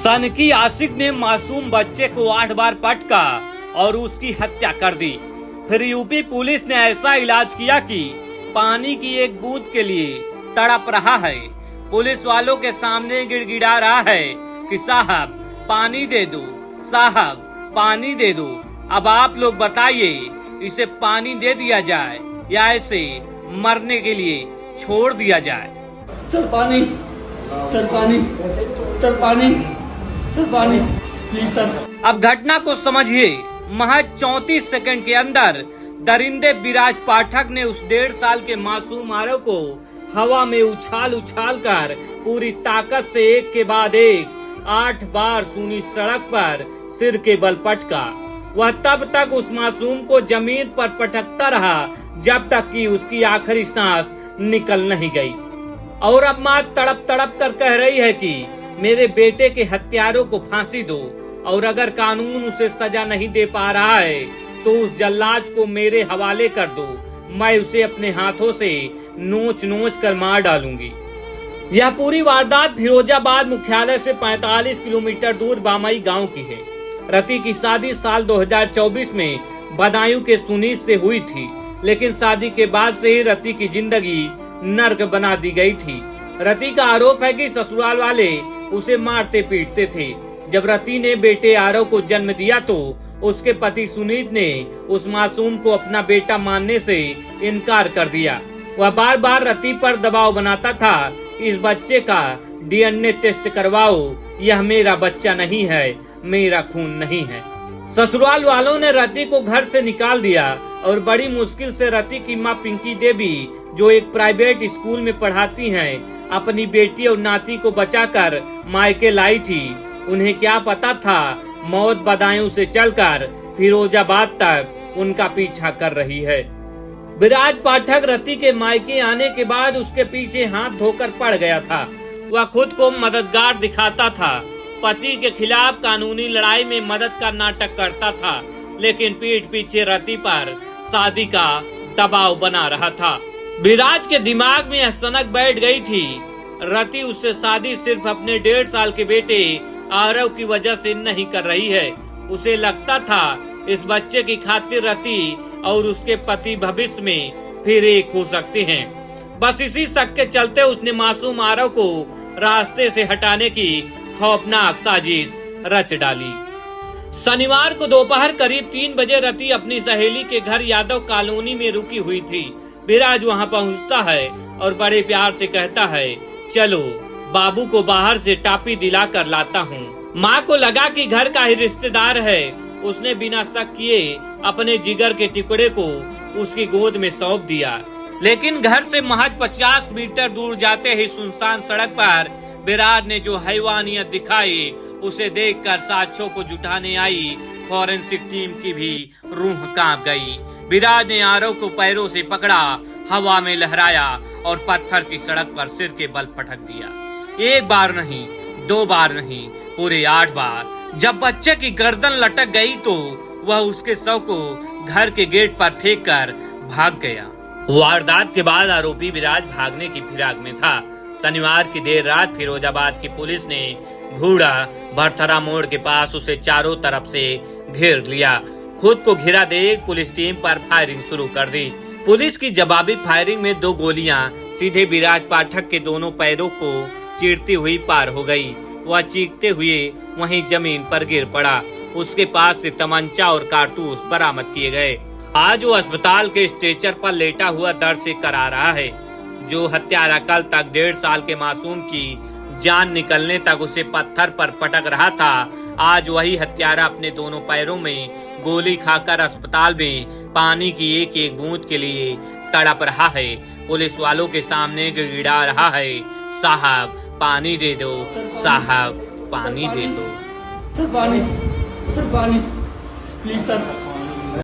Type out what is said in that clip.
सनकी आशिक ने मासूम बच्चे को 8 बार पटका और उसकी हत्या कर दी। फिर यूपी पुलिस ने ऐसा इलाज किया कि पानी की एक बूंद के लिए तड़प रहा है। पुलिस वालों के सामने गिड़गिड़ा रहा है कि साहब पानी दे दो, साहब पानी दे दो। अब आप लोग बताइए, इसे पानी दे दिया जाए या इसे मरने के लिए छोड़ दिया जाए। सर पानी, सर पानी, सर पानी, सर पानी, प्लीज सर। अब घटना को समझिए। महज 34 सेकंड के अंदर दरिंदे विराज पाठक ने उस 1.5 साल के मासूम आरव को हवा में उछाल उछाल कर पूरी ताकत से एक के बाद एक 8 बार सूनी सड़क पर सिर के बल पटका। वह तब तक उस मासूम को जमीन पर पटकता रहा जब तक कि उसकी आखिरी सांस निकल नहीं गई। और अब मां तड़प तड़प कर कह रही है कि मेरे बेटे के हत्यारों को फांसी दो, और अगर कानून उसे सजा नहीं दे पा रहा है तो उस जल्लाद को मेरे हवाले कर दो। मैं उसे अपने हाथों से नोच नोच कर मार डालूंगी। यह पूरी वारदात फिरोजाबाद मुख्यालय से 45 किलोमीटर दूर बामई गांव की है। रति की शादी साल 2024 में बदायूं के सुनीत से हुई थी, लेकिन शादी के बाद से ही रति की जिंदगी नर्क बना दी गई थी। रति का आरोप है कि ससुराल वाले उसे मारते पीटते थे। जब रति ने बेटे आरव को जन्म दिया तो उसके पति सुनीत ने उस मासूम को अपना बेटा मानने से इनकार कर दिया। वह बार बार रति पर दबाव बनाता था, इस बच्चे का डीएनए टेस्ट करवाओ, यह मेरा बच्चा नहीं है, मेरा खून नहीं है। ससुराल वालों ने रति को घर से निकाल दिया और बड़ी मुश्किल से रति की मां पिंकी देवी, जो एक प्राइवेट स्कूल में पढ़ाती हैं, अपनी बेटी और नाती को बचाकर मायके लाई थी। उन्हें क्या पता था मौत बदायूं से चलकर फिरोजाबाद तक उनका पीछा कर रही है। विराज पाठक रति के मायके आने के बाद उसके पीछे हाथ धोकर पड़ गया था। वह खुद को मददगार दिखाता था, पति के खिलाफ कानूनी लड़ाई में मदद का नाटक करता था, लेकिन पीठ पीछे रति पर शादी का दबाव बना रहा था। विराज के दिमाग में यह सनक बैठ गई थी, रति उससे शादी सिर्फ अपने 1.5 साल के बेटे आरव की वजह से नहीं कर रही है। उसे लगता था इस बच्चे की खातिर रति और उसके पति भविष्य में फिर एक हो सकते हैं। बस इसी शक के चलते उसने मासूम आरव को रास्ते से हटाने की खौफनाक साजिश रच डाली। शनिवार को दोपहर करीब 3 बजे रति अपनी सहेली के घर यादव कॉलोनी में रुकी हुई थी। विराज वहां पहुंचता है और बड़े प्यार से कहता है, चलो बाबू को बाहर से टापी दिला कर लाता हूँ। माँ को लगा कि घर का ही रिश्तेदार है। उसने बिना शक किए अपने जिगर के टुकड़े को उसकी गोद में सौंप दिया। लेकिन घर से महज 50 मीटर दूर जाते ही सुनसान सड़क पर विराज ने जो हैवानियत दिखाई, उसे देखकर साक्ष्यों को जुटाने आई फॉरेंसिक टीम की भी रूह कांप गई। विराज ने आरव को पैरों से पकड़ा, हवा में लहराया और पत्थर की सड़क पर सिर के बल पटक दिया। 1 बार नहीं, 2 बार नहीं, पूरे 8 बार। जब बच्चे की गर्दन लटक गई तो वह उसके शव को घर के गेट पर फेंक कर भाग गया। वारदात के बाद आरोपी विराज भागने की फिराक में था। शनिवार की देर रात फिरोजाबाद की पुलिस ने घूड़ा भरथरा मोड़ के पास उसे चारों तरफ से घेर लिया। खुद को घिरा देख पुलिस टीम पर फायरिंग शुरू कर दी। पुलिस की जवाबी फायरिंग में 2 गोलियां सीधे विराज पाठक के दोनों पैरों को चीरती हुई पार हो गई। वह चीखते हुए वहीं जमीन पर गिर पड़ा। उसके पास से तमंचा और कारतूस बरामद किए गए। आज वो अस्पताल के स्ट्रेचर पर लेटा हुआ दर्द से करा रहा है। जो हत्यारा कल तक 1.5 साल के मासूम की जान निकलने तक उसे पत्थर पर पटक रहा था, आज वही हत्यारा अपने दोनों पैरों में गोली खाकर अस्पताल में पानी की एक एक बूंद के लिए तड़प रहा है। पुलिस वालों के सामने गिड़गिड़ा रहा है, साहब पानी दे दो, साहब पानी दे दो। सर पानी, सर पानी, प्लीज सर।